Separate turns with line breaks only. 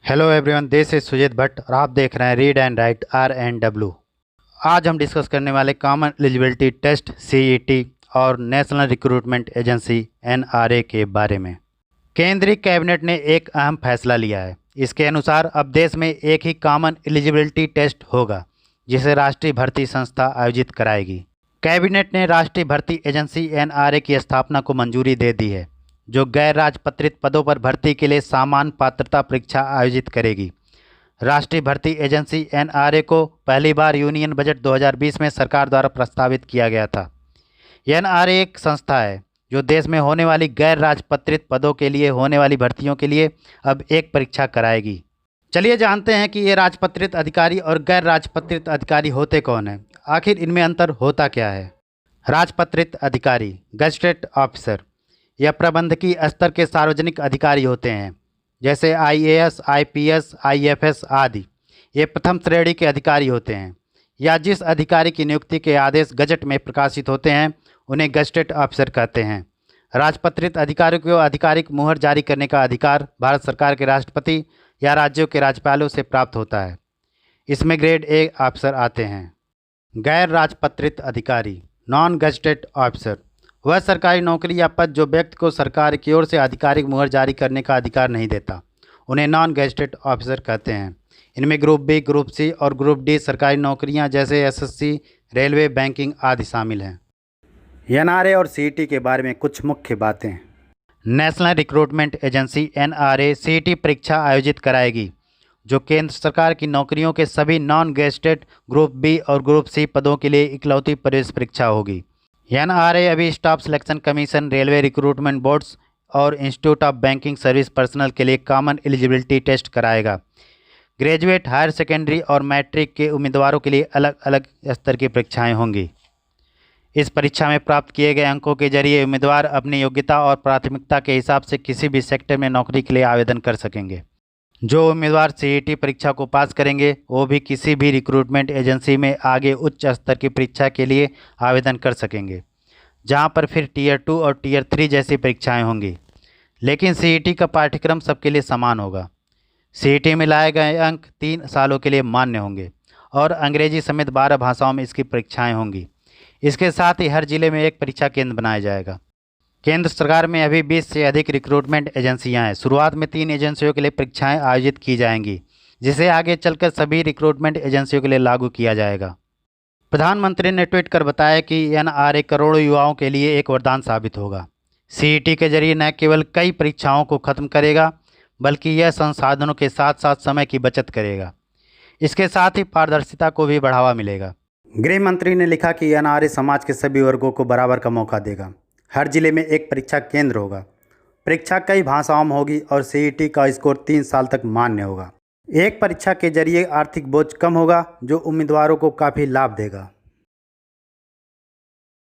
Hello everyone, this is Sujeet Bhatt और आप देख रहे हैं रीड एंड राइट RNW। आज हम डिस्कस करने वाले कॉमन एलिजिबिलिटी टेस्ट CET और नेशनल रिक्रूटमेंट एजेंसी NRA के बारे में। केंद्रीय कैबिनेट ने एक अहम फैसला लिया है। इसके अनुसार अब देश में एक ही कॉमन एलिजिबिलिटी टेस्ट होगा जिसे राष्ट्रीय भर्ती संस्था आयोजित कराएगी। कैबिनेट ने राष्ट्रीय भर्ती एजेंसी NRA की स्थापना को मंजूरी दे दी है, जो गैर राजपत्रित पदों पर भर्ती के लिए समान पात्रता परीक्षा आयोजित करेगी। राष्ट्रीय भर्ती एजेंसी NRA को पहली बार यूनियन बजट 2020 में सरकार द्वारा प्रस्तावित किया गया था। NRA एक संस्था है जो देश में होने वाली गैर राजपत्रित पदों के लिए होने वाली भर्तियों के लिए अब एक परीक्षा कराएगी। चलिए जानते हैं कि ये राजपत्रित अधिकारी और गैर राजपत्रित अधिकारी होते कौन हैं, आखिर इनमें अंतर होता क्या है। राजपत्रित अधिकारी गजटेड ऑफिसर यह प्रबंधकीय स्तर के सार्वजनिक अधिकारी होते हैं, जैसे IAS, IPS, IFS आदि। ये प्रथम श्रेणी के अधिकारी होते हैं, या जिस अधिकारी की नियुक्ति के आदेश गजट में प्रकाशित होते हैं उन्हें गजटेड ऑफिसर कहते हैं। राजपत्रित अधिकारियों को आधिकारिक मुहर जारी करने का अधिकार भारत सरकार के राष्ट्रपति या राज्यों के राज्यपालों से प्राप्त होता है। इसमें ग्रेड A ऑफिसर आते हैं। गैर राजपत्रित अधिकारी नॉन गजटेड ऑफिसर वह सरकारी नौकरी या पद जो व्यक्ति को सरकार की ओर से आधिकारिक मुहर जारी करने का अधिकार नहीं देता, उन्हें नॉन गजटेड ऑफिसर कहते हैं। इनमें ग्रुप B, ग्रुप C और ग्रुप D सरकारी नौकरियां जैसे SSC, रेलवे, बैंकिंग आदि शामिल हैं। NRA और CET के बारे में कुछ मुख्य बातें। National recruitment agency NRA CET परीक्षा आयोजित कराएगी, जो केंद्र सरकार की नौकरियों के सभी नॉन गजटेड ग्रुप B और ग्रुप C पदों के लिए इकलौती प्रवेश परीक्षा होगी। NRA अभी staff selection commission, railway recruitment boards और institute of banking service personnel के लिए कॉमन एलिजिबिलिटी टेस्ट कराएगा। ग्रेजुएट, हायर सेकेंडरी और मैट्रिक के उम्मीदवारों के लिए अलग अलग स्तर की परीक्षाएं होंगी। इस परीक्षा में प्राप्त किए गए अंकों के जरिए उम्मीदवार अपनी योग्यता और प्राथमिकता के हिसाब से किसी भी सेक्टर में नौकरी के लिए आवेदन कर सकेंगे। जो उम्मीदवार CET परीक्षा को पास करेंगे वो भी किसी भी रिक्रूटमेंट एजेंसी में आगे उच्च स्तर की परीक्षा के लिए आवेदन कर सकेंगे, जहां पर फिर Tier 2 और Tier 3 जैसी परीक्षाएं होंगी। लेकिन CET का पाठ्यक्रम सबके लिए समान होगा। CET में लाए गए अंक 3 सालों के लिए मान्य होंगे और अंग्रेजी समेत 12 भाषाओं में इसकी परीक्षाएँ होंगी। इसके साथ ही हर जिले में एक परीक्षा केंद्र बनाया जाएगा। केंद्र सरकार में अभी 20 से अधिक रिक्रूटमेंट एजेंसियां हैं। शुरुआत में 3 एजेंसियों के लिए परीक्षाएं आयोजित की जाएंगी, जिसे आगे चलकर सभी रिक्रूटमेंट एजेंसियों के लिए लागू किया जाएगा। प्रधानमंत्री ने ट्वीट कर बताया कि NRA करोड़ों युवाओं के लिए एक वरदान साबित होगा। CET के जरिए न केवल कई परीक्षाओं को खत्म करेगा, बल्कि यह संसाधनों के साथ साथ समय की बचत करेगा। इसके साथ ही पारदर्शिता को भी बढ़ावा मिलेगा। गृह मंत्री ने लिखा कि NRA समाज के सभी वर्गों को बराबर का मौका देगा। हर जिले में एक परीक्षा केंद्र होगा। परीक्षा कई भाषाओं में होगी और CET का स्कोर 3 साल तक मान्य होगा। एक परीक्षा के जरिए आर्थिक बोझ कम होगा, जो उम्मीदवारों को काफ़ी लाभ देगा।